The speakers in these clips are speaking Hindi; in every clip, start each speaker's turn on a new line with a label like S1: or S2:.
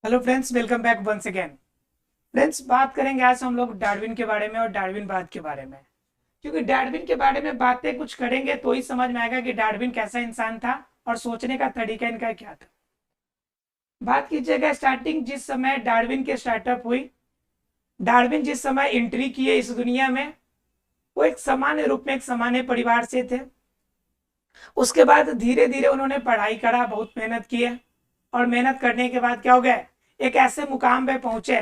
S1: Hello friends, welcome back once again. Friends, बात करेंगे आज हम लोग डार्विन के बारे में और डार्विनवाद के बारे में। क्योंकि डार्विन के बारे में बातें कुछ करेंगे तो ही समझ में आएगा कि डार्विन कैसा इंसान था और सोचने का तरीका इनका क्या था। बात कीजिएगा स्टार्टिंग जिस समय डार्विन की स्टार्टअप हुई। डार्विन जिस समय एंट्री किए इस दुनिया में, वो एक सामान्य रूप में एक सामान्य परिवार से थे। उसके बाद धीरे धीरे उन्होंने पढ़ाई करा, बहुत मेहनत किए और मेहनत करने के बाद क्या हो गया, एक ऐसे मुकाम पे पहुंचे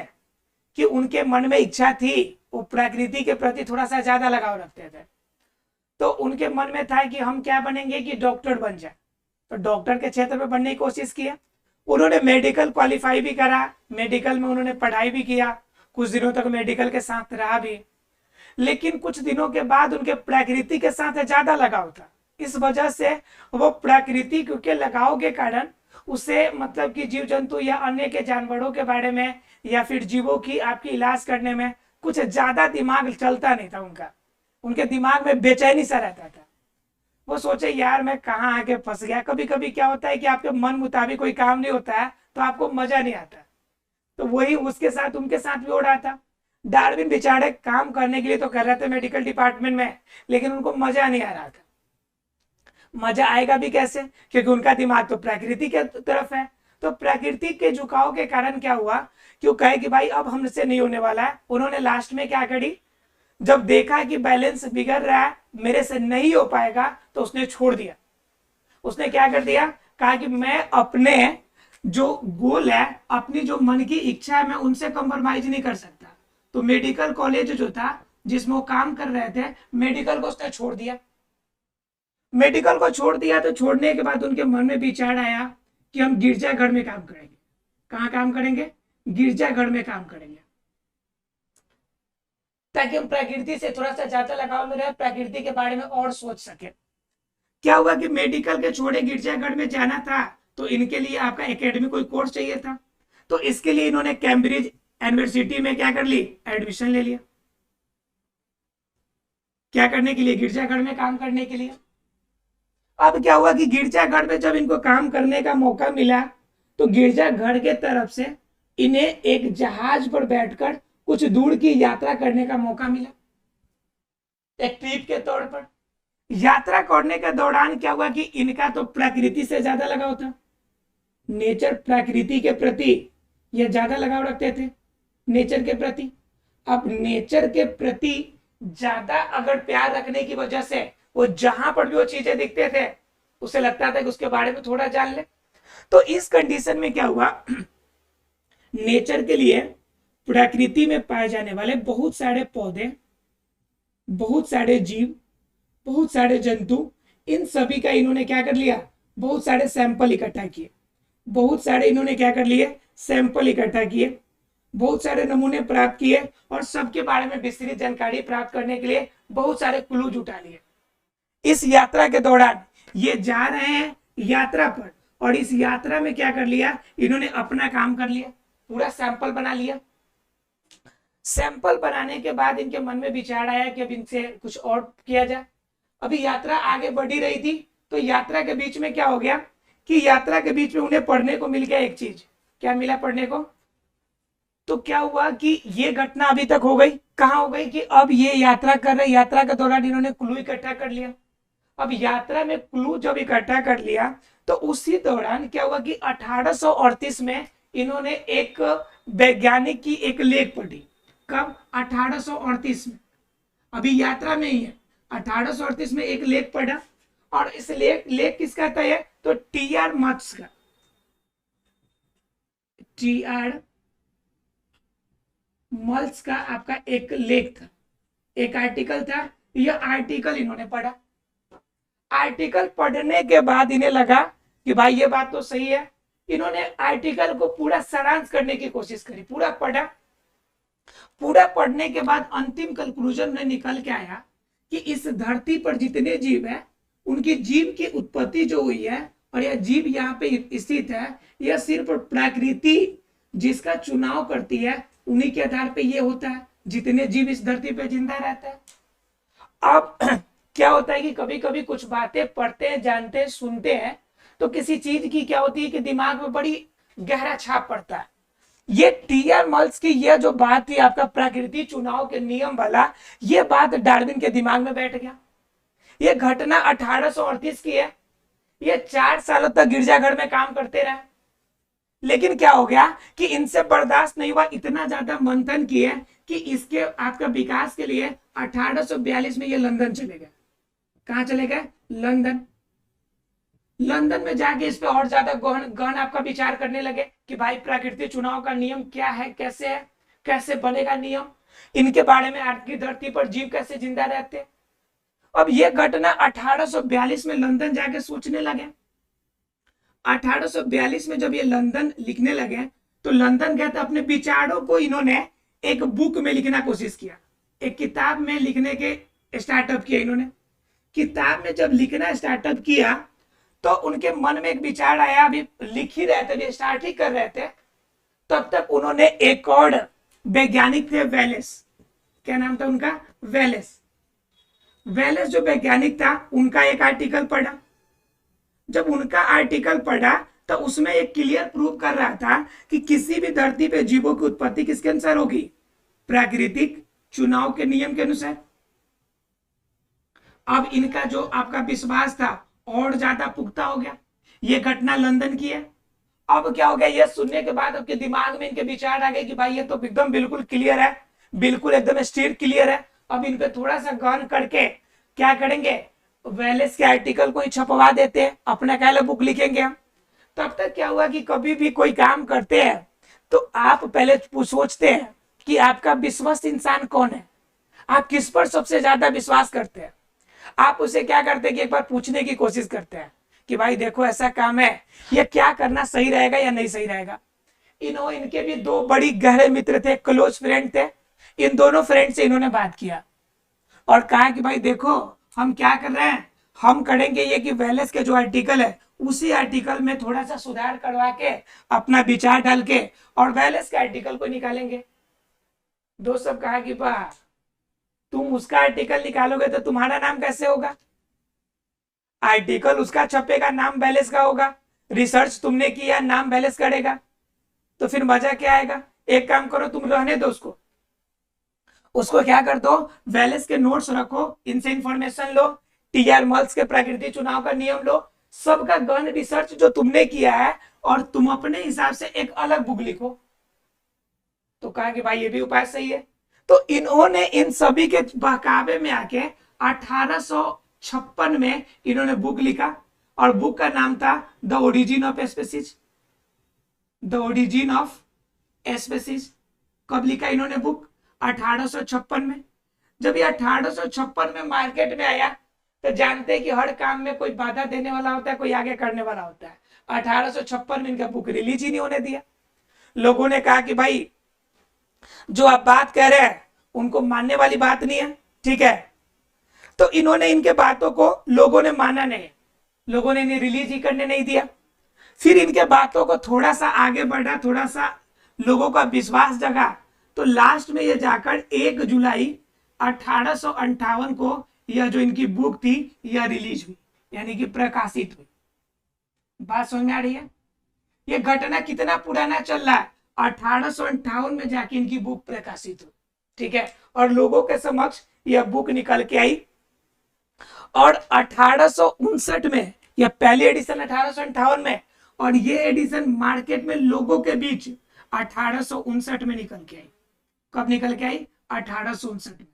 S1: कि उनके मन में इच्छा थी, वो प्रकृति के प्रति थोड़ा सा ज्यादा लगाव रखते थे। तो उनके मन में था कि हम क्या बनेंगे कि डॉक्टर बन जाए। तो डॉक्टर के क्षेत्र में बनने की कोशिश किया। उन्होंने मेडिकल क्वालिफाई भी करा, मेडिकल में उन्होंने पढ़ाई भी किया, कुछ दिनों तक मेडिकल के साथ रहा भी। लेकिन कुछ दिनों के बाद उनके प्रकृति के साथ ज्यादा लगाव था। इस वजह से वो प्रकृति के लगाव के कारण उसे मतलब कि जीव जंतु या अन्य के जानवरों के बारे में या फिर जीवों की आपकी इलाज करने में कुछ ज्यादा दिमाग चलता नहीं था उनका। उनके दिमाग में बेचैनी सा रहता था। वो सोचे यार मैं कहाँ आके फंस गया। कभी कभी क्या होता है कि आपके मन मुताबिक कोई काम नहीं होता है तो आपको मजा नहीं आता। तो वही उसके साथ उनके साथ भी हो रहा था। डार्विन बेचारे काम करने के लिए तो कर रहे थे मेडिकल डिपार्टमेंट में, लेकिन उनको मजा नहीं आ रहा था। मजा आएगा भी कैसे, क्योंकि उनका दिमाग तो प्रकृति के तरफ है। तो प्रकृति के झुकाव के कारण क्या हुआ कि वो कहे कि भाई अब हमसे नहीं होने वाला है। उन्होंने लास्ट में क्या करी, जब देखा कि बैलेंस बिगड़ रहा है, मेरे से नहीं हो पाएगा, तो उसने छोड़ दिया। उसने क्या कर दिया, कहा कि मैं अपने जो गोल है, अपनी जो मन की इच्छा है, मैं उनसे कंप्रोमाइज नहीं कर सकता। तो मेडिकल कॉलेज जो था जिसमें वो काम कर रहे थे, मेडिकल को उसने छोड़ दिया। मेडिकल को छोड़ दिया तो छोड़ने के बाद उनके मन में विचार आया कि हम गिरजाघर में काम करेंगे। कहाँ काम करेंगे, गिरजाघर में काम करेंगे, ताकि हम प्रकृति से थोड़ा सा ज्यादा लगाव में रहे, प्रकृति के बारे में और सोच सके। क्या हुआ कि मेडिकल के छोड़े गिरजाघर में जाना था, तो इनके लिए आपका एकेडमी कोई कोर्स चाहिए था। तो इसके लिए इन्होंने कैम्ब्रिज यूनिवर्सिटी में क्या कर ली, एडमिशन ले लिया। क्या करने के लिए, गिरजाघर में काम करने के लिए। अब क्या हुआ कि गिरजाघर में जब इनको काम करने का मौका मिला, तो गिरजाघर के तरफ से इन्हें एक जहाज पर बैठकर कुछ दूर की यात्रा करने का मौका मिला, एक ट्रिप के तौर पर। यात्रा करने के दौरान क्या हुआ कि इनका तो प्रकृति से ज्यादा लगाव था, नेचर प्रकृति के प्रति ये ज्यादा लगाव रखते थे, नेचर के प्रति। अब नेचर के प्रति ज्यादा अगर प्यार रखने की वजह से वो जहां पर भी वो चीजें दिखते थे, उसे लगता था कि उसके बारे में थोड़ा जान ले। तो इस कंडीशन में क्या हुआ, नेचर के लिए प्रकृति में पाए जाने वाले बहुत सारे पौधे, बहुत सारे जीव, बहुत सारे जंतु, इन सभी का इन्होंने क्या कर लिया, बहुत सारे सैंपल इकट्ठा किए। बहुत सारे इन्होंने क्या कर लिए, सैंपल इकट्ठा किए, बहुत सारे नमूने प्राप्त किए और सबके बारे में विस्तृत जानकारी प्राप्त करने के लिए बहुत सारे क्लू जुटा लिए। इस यात्रा के दौरान ये जा रहे हैं यात्रा पर, और इस यात्रा में क्या कर लिया, इन्होंने अपना काम कर लिया, पूरा सैंपल बना लिया। सैंपल बनाने के बाद इनके मन में विचार आया कि अब इनसे कुछ और किया जाए। अभी यात्रा आगे बढ़ी रही थी, तो यात्रा के बीच में क्या हो गया कि यात्रा के बीच में उन्हें पढ़ने को मिल गया एक चीज। क्या मिला पढ़ने को, तो क्या हुआ कि ये घटना अभी तक हो गई, कहाँ हो गई कि अब ये यात्रा कर रहे, यात्रा के दौरान इन्होंने क्लू इकट्ठा कर लिया। अब यात्रा में क्लू जब इकट्ठा कर लिया, तो उसी दौरान क्या हुआ कि 1838 में इन्होंने एक वैज्ञानिक की एक लेख पढ़ी। कब, 1838 में, अभी यात्रा में ही है। 1838 में एक लेख पढ़ा, और इस लेख किसका था ये, तो टी.आर. मत्स का, टी.आर. मल्स का आपका एक लेख था, एक आर्टिकल था। यह आर्टिकल इन्होंने पढ़ा। आर्टिकल पढ़ने के बाद इन्हें लगा कि भाई ये बात तो सही है। इन्होंने आर्टिकल को पूरा सारांश करने की कोशिश करी, पूरा पढ़ा। पूरा पढ़ने के बाद अंतिम कंक्लूजन में निकल के आया कि इस धरती पर जितने जीव है, उनकी जीव की उत्पत्ति जो हुई है और यह जीव यहाँ पे स्थित है, यह सिर्फ प्रकृति जिसका चुनाव करती है, उन्हीं के आधार पे ये होता है। जितने जीव इस धरती पे जिंदा रहता है। अब क्या होता है कि कभी कभी कुछ बातें पढ़ते हैं, जानते हैं, सुनते हैं, तो किसी चीज की क्या होती है कि दिमाग में बड़ी गहरा छाप पड़ता है। ये टीआर मल्स की ये जो बात थी आपका प्रकृति चुनाव के नियम वाला, ये बात डार्विन के दिमाग में बैठ गया। ये घटना 1838 की है। ये 4 सालों तक गिरजाघर में काम करते रहे, लेकिन क्या हो गया कि इनसे बर्दाश्त नहीं हुआ, इतना ज्यादा मंथन किए कि इसके आपका विकास के लिए 1842 में ये लंदन चले गए। कहां चले गए? लंदन। लंदन में जाके इस पे और ज्यादा गहन आपका विचार करने लगे कि भाई प्राकृतिक चुनाव का नियम क्या है, कैसे बनेगा नियम, इनके बारे में आज की धरती पर जीव कैसे जिंदा रहते। अब ये घटना 1842 में लंदन जाके सोचने लगे। 1842 में जब ये लंदन लिखने लगे तो लंदन गए तो अपने विचारों को इन्होंने एक बुक में लिखना कोशिश किया, एक किताब में लिखने के स्टार्टअप किया इन्होंने। किताब में जब लिखना स्टार्टअप किया तो उनके मन में एक विचार आया, अभी लिख ही रहे थे, अभी स्टार्ट ही कर रहे थे, तब तक उन्होंने एक और वैज्ञानिक थे वेलेस, क्या नाम था उनका? वेलेस। वेलेस जो वैज्ञानिक था उनका एक आर्टिकल पढ़ा। जब उनका आर्टिकल पढ़ा तो उसमें एक क्लियर प्रूव कर रहा था कि किसी भी धरती पे जीवों की उत्पत्ति किसके अनुसार होगी? प्राकृतिक चुनाव के नियम के अनुसार। अब इनका जो आपका विश्वास था और ज्यादा पुख्ता हो गया। ये घटना लंदन की है। अब क्या हो गया, ये सुनने के बाद आपके दिमाग में इनके विचार आ गए कि भाई ये तो एकदम बिल्कुल क्लियर है, बिल्कुल एकदम स्ट्रेट क्लियर है। अब इन पे थोड़ा सा गहन करके क्या करेंगे, वेलेस के आर्टिकल को ही छपवा देते हैं, अपना कहला बुक लिखेंगे हम। तब तक क्या हुआ कि कभी भी कोई काम करते हैं तो आप पहले सोचते हैं कि आपका विश्वस्त इंसान कौन है, आप किस पर सबसे ज्यादा विश्वास करते हैं। आप उसे क्या करते हैं कि एक बार पूछने की कोशिश करते हैं कि भाई देखो ऐसा काम है, ये क्या करना सही रहेगा या नहीं सही रहेगा। इनके भी 2 बड़ी गहरे मित्र थे, क्लोज फ्रेंड थे। इन दोनों फ्रेंड से इन्होंने बात किया और कहा कि भाई देखो हम क्या कर रहे हैं, हम करेंगे ये कि वेलेस के जो आर्टिकल है उसी आर्टिकल में थोड़ा सा सुधार करवा के अपना विचार डाल के और वेलेस के आर्टिकल को निकालेंगे। दोस्त सब कहा कि बा तुम उसका आर्टिकल निकालोगे तो तुम्हारा नाम कैसे होगा? आर्टिकल उसका छपेगा, नाम वेलेस का होगा। रिसर्च तुमने किया, नाम वेलेस करेगा, तो फिर मजा क्या आएगा? एक काम करो, तुम रहने दो उसको क्या कर दो, वेलेस के नोट्स रखो, इनसे इंफॉर्मेशन लो, टीआर मल्स के प्राकृतिक चुनाव का नियम लो, सबका गहन रिसर्च जो तुमने किया है और तुम अपने हिसाब से एक अलग बुक लिखो। तो कहा कि भाई ये भी उपाय सही है। तो इन्होंने इन सभी के बहकावे में आके 1856 में इन्होंने बुक लिखा और बुक का नाम था the origin of species. The origin of species कब लिखा इन्होंने बुक? 1856 में। जब ये 1856 में मार्केट में आया तो जानते हैं कि हर काम में कोई बाधा देने वाला होता है, कोई आगे करने वाला होता है। 1856 में इनका बुक रिलीज ही नहीं होने दिया। लोगों ने कहा कि भाई जो आप बात कह रहे हैं उनको मानने वाली बात नहीं है, ठीक है। तो इन्होंने इनके बातों को लोगों ने माना नहीं, लोगों ने इन्हें रिलीज ही करने नहीं दिया। फिर इनके बातों को थोड़ा सा आगे बढ़ा, थोड़ा सा लोगों का विश्वास जगा, तो लास्ट में ये जाकर 1 जुलाई 1858 को यह जो इनकी बुक थी यह रिलीज हुई, यानी कि प्रकाशित हुई। बात समझ में आ रही है? ये घटना कितना पुराना चल रहा है, 1858 में जाके इनकी बुक प्रकाशित हुई, ठीक है। और लोगों के समक्ष यह बुक निकल के आई और 1859 में यह पहली एडिशन 1858 में, और ये एडिशन मार्केट में लोगों के बीच 1859 में निकल के आई। कब निकल के आई? 1859 में।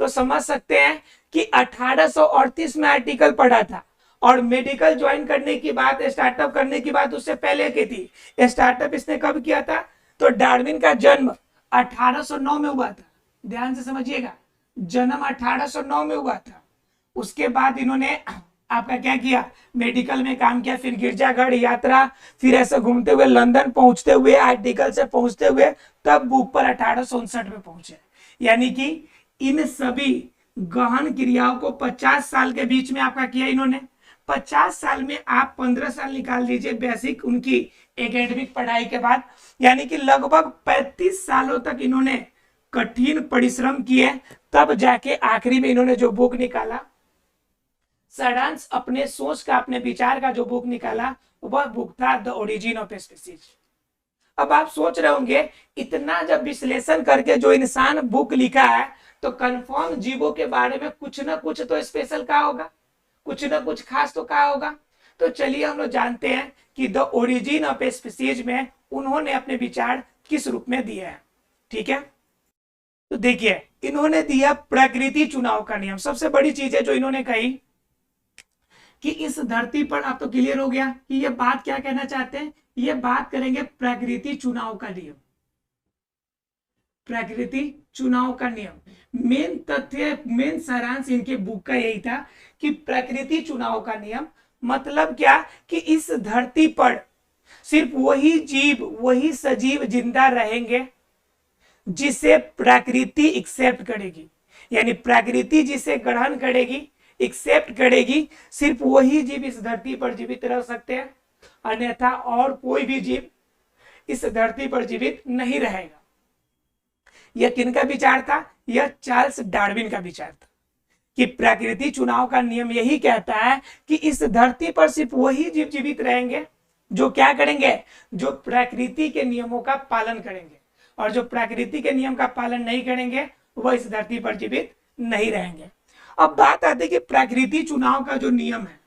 S1: तो समझ सकते हैं कि 1838 में आर्टिकल पढ़ा था और मेडिकल ज्वाइन करने की बात, स्टार्टअप करने की बात उससे पहले की थी। स्टार्टअप इसने कब किया था? तो डार्विन का जन्म 1809 में हुआ था। ध्यान से समझिएगा, जन्म 1809 में हुआ था। उसके बाद इन्होंने आपका क्या किया, मेडिकल में काम किया, फिर गिरजाघर यात्रा, फिर ऐसे घूमते हुए लंदन पहुंचते हुए, आर्टिकल से पहुंचते हुए तब बुक पर 1859 में पहुंचे। यानी कि इन सभी गहन क्रियाओं को 50 साल के बीच में आपका किया इन्होंने। 50 साल में आप 15 साल निकाल लीजिए बेसिक उनकी एकेडमिक पढ़ाई के बाद, यानी कि लगभग 35 सालों तक इन्होंने कठिन परिश्रम किए, तब जाके आखिरी में इन्होंने जो बुक निकाला, सारांश अपने सोच का, अपने विचार का जो बुक निकाला, वह बुक था द ओरिजिन ऑफ स्पीसीज। अब आप सोच रहे होंगे इतना जब विश्लेषण करके जो इंसान बुक लिखा है तो कंफर्म जीवों के बारे में कुछ ना कुछ तो स्पेशल कहा होगा, कुछ ना कुछ खास तो कहा होगा। तो चलिए हम लोग जानते हैं कि the origin of a species में उन्होंने अपने विचार किस रूप में दिए हैं। ठीक है, तो देखिए इन्होंने दिया प्रकृति चुनाव का नियम। सबसे बड़ी चीज है जो इन्होंने कही कि इस धरती पर, अब तो क्लियर हो गया कि ये बात क्या कहना चाहते हैं। ये बात करेंगे प्रकृति चुनाव का नियम, प्रकृति चुनाव का नियम। मेन तथ्य, मेन सारांश इनके बुक का यही था कि प्रकृति चुनाव का नियम मतलब क्या कि इस धरती पर सिर्फ वही जीव, वही सजीव जिंदा रहेंगे जिसे प्रकृति एक्सेप्ट करेगी, यानी प्रकृति जिसे ग्रहण करेगी, एक्सेप्ट करेगी, सिर्फ वही जीव इस धरती पर जीवित रह सकते हैं, अन्यथा और कोई भी जीव इस धरती पर जीवित नहीं रहेगा। यह किनका विचार था? यह चार्ल्स डार्विन का विचार था कि प्रकृति चुनाव का नियम यही कहता है कि इस धरती पर सिर्फ वही जीव जीवित रहेंगे जो क्या करेंगे, जो प्रकृति के नियमों का पालन करेंगे, और जो प्रकृति के नियम का पालन नहीं करेंगे वह इस धरती पर जीवित नहीं रहेंगे। अब बात आती है कि प्रकृति चुनाव का जो नियम है,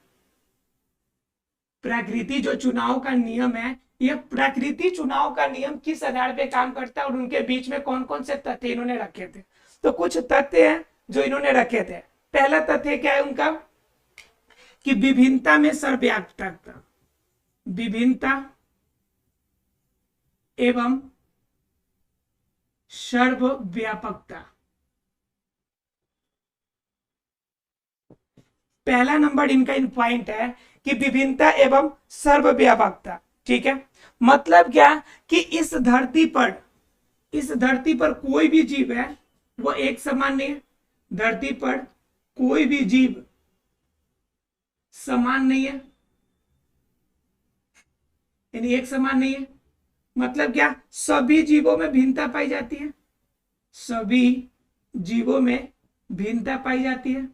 S1: प्रकृति जो चुनाव का नियम है, यह प्रकृति चुनाव का नियम किस आधार पे काम करता है और उनके बीच में कौन कौन से तथ्य इन्होंने रखे थे। तो कुछ तथ्य हैं जो इन्होंने रखे थे। पहला तथ्य क्या है उनका कि विभिन्नता में सर्वव्यापकता, विभिन्नता एवं सर्वव्यापकता। पहला नंबर इनका इन पॉइंट है कि विभिन्नता एवं सर्वव्यापकता। ठीक है, मतलब क्या कि इस धरती पर, इस धरती पर कोई भी जीव है वो एक समान नहीं है। धरती पर कोई भी जीव समान नहीं है, यानी एक समान नहीं है। मतलब क्या, सभी जीवों में भिन्नता पाई जाती है, सभी जीवों में भिन्नता पाई जाती है।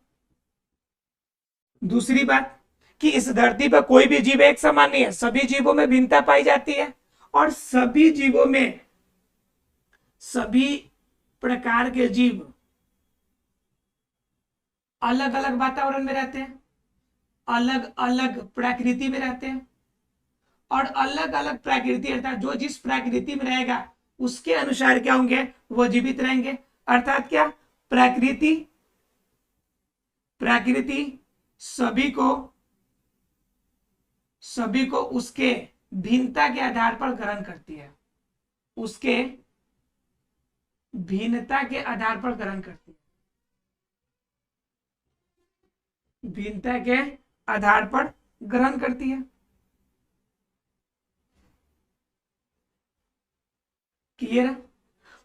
S1: दूसरी बात कि इस धरती पर कोई भी जीव एक समान नहीं है, सभी जीवों में भिन्नता पाई जाती है, और सभी जीवों में, सभी प्रकार के जीव अलग अलग वातावरण में रहते हैं, अलग अलग प्रकृति में रहते हैं, और अलग अलग प्रकृति अर्थात जो जिस प्रकृति में रहेगा उसके अनुसार क्या होंगे, वो जीवित रहेंगे। अर्थात क्या, प्रकृति, प्रकृति सभी को उसके भिन्नता के आधार पर ग्रहण करती है, उसके भिन्नता के आधार पर ग्रहण करती है, भिन्नता के आधार पर ग्रहण करती है। क्लियर?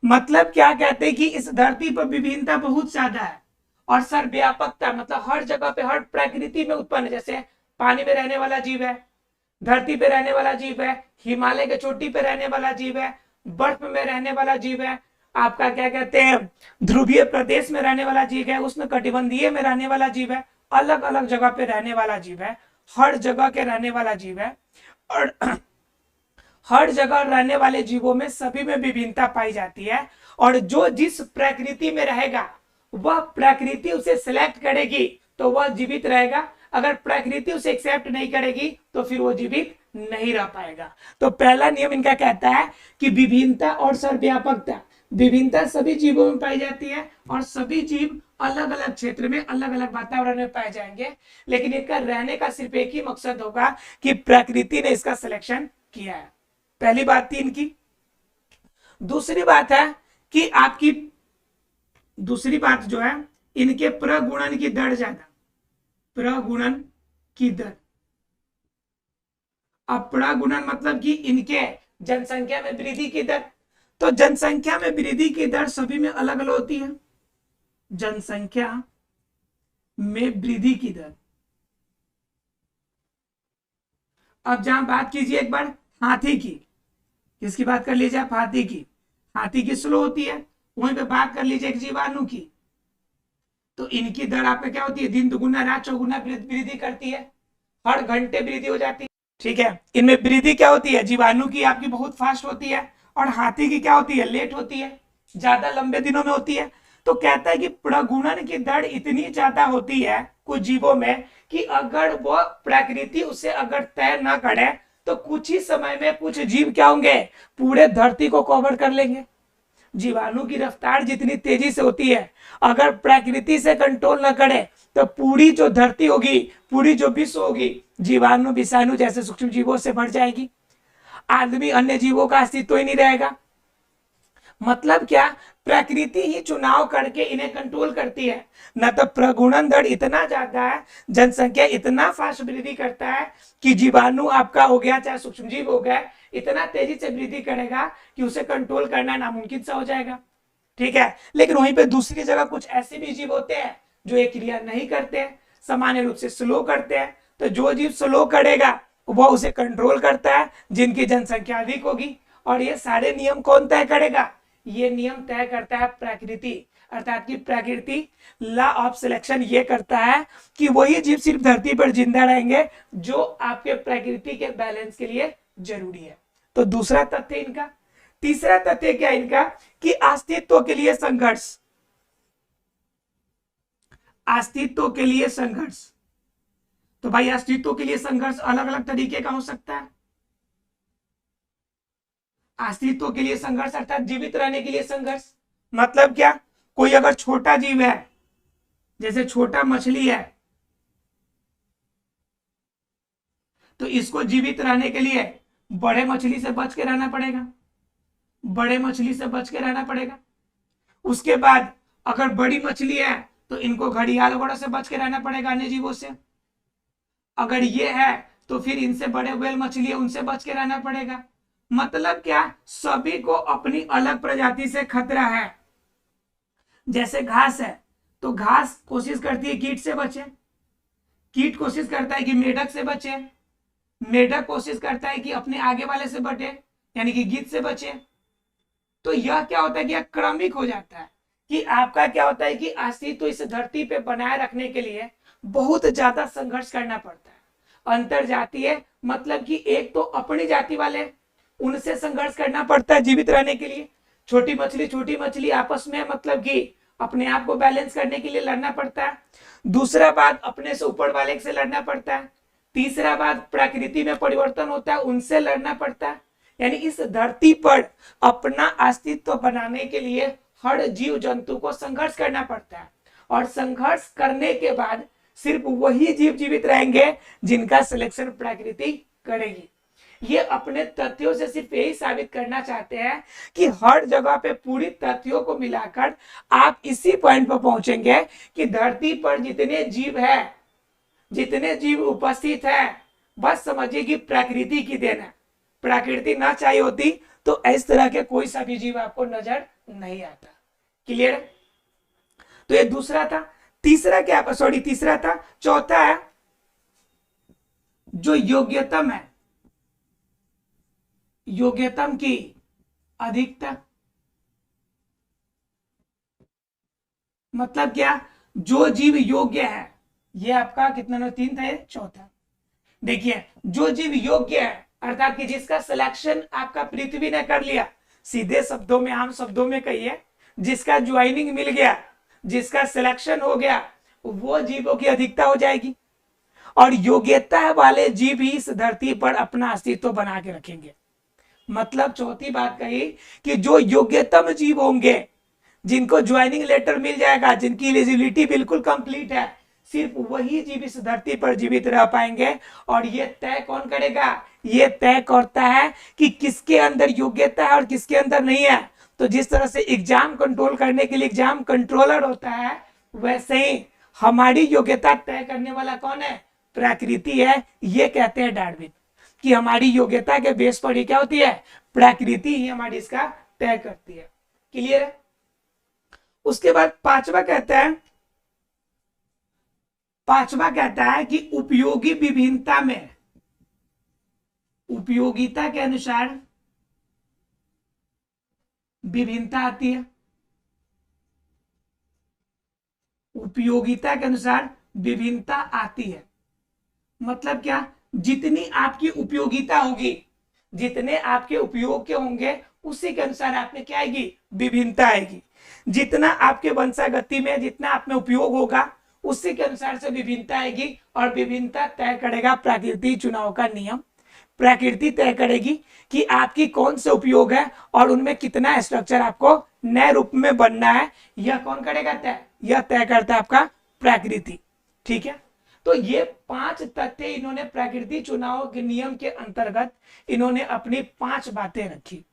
S1: मतलब क्या कहते हैं कि इस धरती पर विभिन्नता बहुत ज्यादा है, और सर्वव्यापकता मतलब हर जगह पे, हर प्रकृति में उत्पन्न है। जैसे पानी में रहने वाला जीव है, धरती पे रहने वाला जीव है, हिमालय के चोटी पे रहने वाला जीव है, बर्फ में रहने वाला जीव है, आपका क्या कहते हैं ध्रुवीय प्रदेश में रहने वाला जीव है, उष्णकटिबंधीय में रहने वाला जीव है, अलग अलग जगह पे रहने वाला जीव है, हर जगह के रहने वाला जीव है। और हर जगह रहने वाले जीवों में सभी में विभिन्नता पाई जाती है, और जो जिस प्रकृति में रहेगा वह प्रकृति उसे सिलेक्ट करेगी तो वह जीवित रहेगा, अगर प्रकृति उसे एक्सेप्ट नहीं करेगी तो फिर वो जीवित नहीं रह पाएगा। तो पहला नियम इनका कहता है कि विभिन्नता और सर्वव्यापकता, विभिन्नता सभी जीवों में पाई जाती है और सभी जीव अलग अलग क्षेत्र में, अलग अलग वातावरण में पाए जाएंगे, लेकिन इनका रहने का सिर्फ एक ही मकसद होगा कि प्रकृति ने इसका सिलेक्शन किया है। पहली बात थी इनकी। दूसरी बात है कि आपकी, दूसरी बात जो है इनके प्रगुणन की दर ज्यादा, प्रगुणन की दर। अब प्रगुणन मतलब कि इनके जनसंख्या में वृद्धि की दर। तो जनसंख्या में वृद्धि की दर सभी में अलग अलग होती है, जनसंख्या में वृद्धि की दर। अब जहां बात कीजिए एक बार हाथी की, किसकी बात कर लीजिए आप, हाथी की। हाथी की स्लो होती है, वहीं पे बात कर लीजिए एक जीवाणु की, तो इनकी दर आपका क्या होती है, दिन दुगुना रात चौगुना वृद्धि करती है, हर घंटे वृद्धि हो जाती है। ठीक है, इनमें वृद्धि क्या होती है, जीवाणु की आपकी बहुत फास्ट होती है, और हाथी की क्या होती है, लेट होती है, ज्यादा लंबे दिनों में होती है। तो कहता है कि प्रगुणन की दर इतनी ज्यादा होती है कुछ जीवों में कि अगर वो प्रकृति उसे अगर तय न करे तो कुछ ही समय में कुछ जीव क्या होंगे, पूरे धरती को कवर कर लेंगे। जीवाणु की रफ्तार जितनी तेजी से होती है, अगर प्रकृति से कंट्रोल न करे तो पूरी जो धरती होगी, पूरी जो विश्व होगी, जीवाणु विषाणु जैसे सूक्ष्म जीवों से भर जाएगी। आदमी अन्य जीवों का अस्तित्व ही नहीं रहेगा। मतलब क्या, प्रकृति ही चुनाव करके इन्हें कंट्रोल करती है। न तो प्रगुणन दर इतना ज्यादा है, जनसंख्या इतना फास्ट वृद्धि करता है कि जीवाणु आपका हो गया चाहे सूक्ष्म जीव हो गया, इतना तेजी से वृद्धि करेगा कि उसे कंट्रोल करना नामुमकिन सा हो जाएगा। ठीक है, लेकिन वहीं पे दूसरी जगह कुछ ऐसे भी जीव होते हैं जो ये क्रिया नहीं करते हैं, सामान्य रूप से स्लो करते हैं। तो जो जीव स्लो करेगा वह उसे कंट्रोल करता है, जिनकी जनसंख्या अधिक होगी। और ये सारे नियम कौन तय करेगा, ये नियम तय करता है प्रकृति, अर्थात कि प्रकृति लॉ ऑफ सिलेक्शन ये करता है कि वही जीव सिर्फ धरती पर जिंदा रहेंगे जो आपके प्रकृति के बैलेंस के लिए जरूरी है। तो दूसरा तथ्य इनका। तीसरा तथ्य क्या इनका, कि अस्तित्व के लिए संघर्ष, अस्तित्व के लिए संघर्ष। तो भाई अस्तित्व के लिए संघर्ष अलग अलग तरीके का हो सकता है। अस्तित्व के लिए संघर्ष अर्थात जीवित रहने के लिए संघर्ष। मतलब क्या, कोई अगर छोटा जीव है, जैसे छोटा मछली है, तो इसको जीवित रहने के लिए बड़े मछली से बच के रहना पड़ेगा, बड़े मछली से बच के रहना पड़ेगा। उसके बाद अगर बड़ी मछली है तो इनको घड़ियाल वगैरह से बच के रहना पड़ेगा, अन्य जीवों से। अगर ये है तो फिर इनसे बड़े व्हेल मछली है, उनसे बच के रहना पड़ेगा। मतलब क्या, सभी को अपनी अलग प्रजाति से खतरा है। जैसे घास है तो घास कोशिश करती है कीट से बचे, कीट कोशिश करता है कि मेढक से बचे, मेढक कोशिश करता है कि अपने आगे वाले से बचे, यानी कि गिद्ध से बचे। तो यह क्या होता है कि यह क्रमिक हो जाता है, कि आपका क्या होता है कि अस्तित्व इस धरती पे बनाए रखने के लिए बहुत ज्यादा संघर्ष करना पड़ता है। अंतर जातीय मतलब कि एक तो अपनी जाति वाले, उनसे संघर्ष करना पड़ता है जीवित रहने के लिए। छोटी मछली आपस में मतलब कि अपने आप को बैलेंस करने के लिए लड़ना पड़ता है। दूसरा बात, अपने से ऊपर वाले से लड़ना पड़ता है। तीसरा बात, प्रकृति में परिवर्तन होता है, उनसे लड़ना पड़ता है। यानी इस धरती पर अपना अस्तित्व बनाने के लिए हर जीव जंतु को संघर्ष करना पड़ता है। और संघर्ष करने के बाद सिर्फ वही जीव जीवित रहेंगे जिनका सिलेक्शन प्रकृति करेगी। ये अपने तथ्यों से सिर्फ यही साबित करना चाहते हैं कि हर जगह पे पूरी तथ्यों को मिलाकर आप इसी पॉइंट पर पहुंचेंगे कि धरती पर जितने जीव है, जितने जीव उपस्थित है, बस समझिए कि प्रकृति की देन है। प्रकृति ना चाहिए होती तो इस तरह के कोई सा भी जीव आपको नजर नहीं आता। क्लियर? तो ये दूसरा था। तीसरा क्या, सॉरी तीसरा था। चौथा है जो योग्यतम है, योग्यतम की अधिकता। मतलब क्या, जो जीव योग्य है, ये आपका कितना नंबर 3 था, ये चौथा। देखिए, जो जीव योग्य है अर्थात कि जिसका सिलेक्शन आपका पृथ्वी ने कर लिया, सीधे शब्दों में, आम शब्दों में कहिए, जिसका ज्वाइनिंग मिल गया, जिसका सिलेक्शन हो गया, वो जीवों की अधिकता हो जाएगी। और योग्यता वाले जीव ही इस धरती पर अपना अस्तित्व बना के रखेंगे। मतलब चौथी बात कही कि जो योग्यतम जीव होंगे, जिनको ज्वाइनिंग लेटर मिल जाएगा, जिनकी एलिजिबिलिटी बिल्कुल कंप्लीट है, सिर्फ वही जीव इस धरती पर जीवित रह पाएंगे। और ये तय कौन करेगा, ये तय करता है कि किसके अंदर योग्यता है और किसके अंदर नहीं है। तो जिस तरह से एग्जाम कंट्रोल करने के लिए एग्जाम कंट्रोलर होता है, वैसे ही हमारी योग्यता तय करने वाला कौन है, प्रकृति है। ये कहते हैं डार्विन कि हमारी योग्यता के बेस पर ही क्या होती है, प्रकृति ही हमारी इसका तय करती है। क्लियर है? उसके बाद पांचवा कहता है कि उपयोगी विभिन्नता में, उपयोगिता के अनुसार विभिन्नता आती है। उपयोगिता के अनुसार विभिन्नता आती है। मतलब क्या, जितनी आपकी उपयोगिता होगी, जितने आपके उपयोग के होंगे उसी के अनुसार आप में क्या आएगी, विभिन्नता आएगी। जितना आपके वंशागति में जितना आप में उपयोग होगा उसी के अनुसार से विभिन्नता आएगी, और विभिन्नता तय करेगा प्राकृतिक चुनाव का नियम। प्रकृति तय करेगी कि आपकी कौन से उपयोग है और उनमें कितना स्ट्रक्चर आपको नए रूप में बनना है, यह कौन करेगा तय, यह तय करता है आपका प्रकृति। ठीक है, तो ये 5 तथ्य इन्होंने प्रकृति चुनाव के नियम के अंतर्गत इन्होंने अपनी 5 बातें रखी,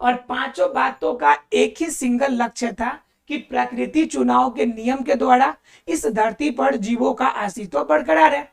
S1: और 5 बातों का एक ही सिंगल लक्ष्य था कि प्रकृति चुनाव के नियम के द्वारा इस धरती पर जीवों का अस्तित्व बरकरार है।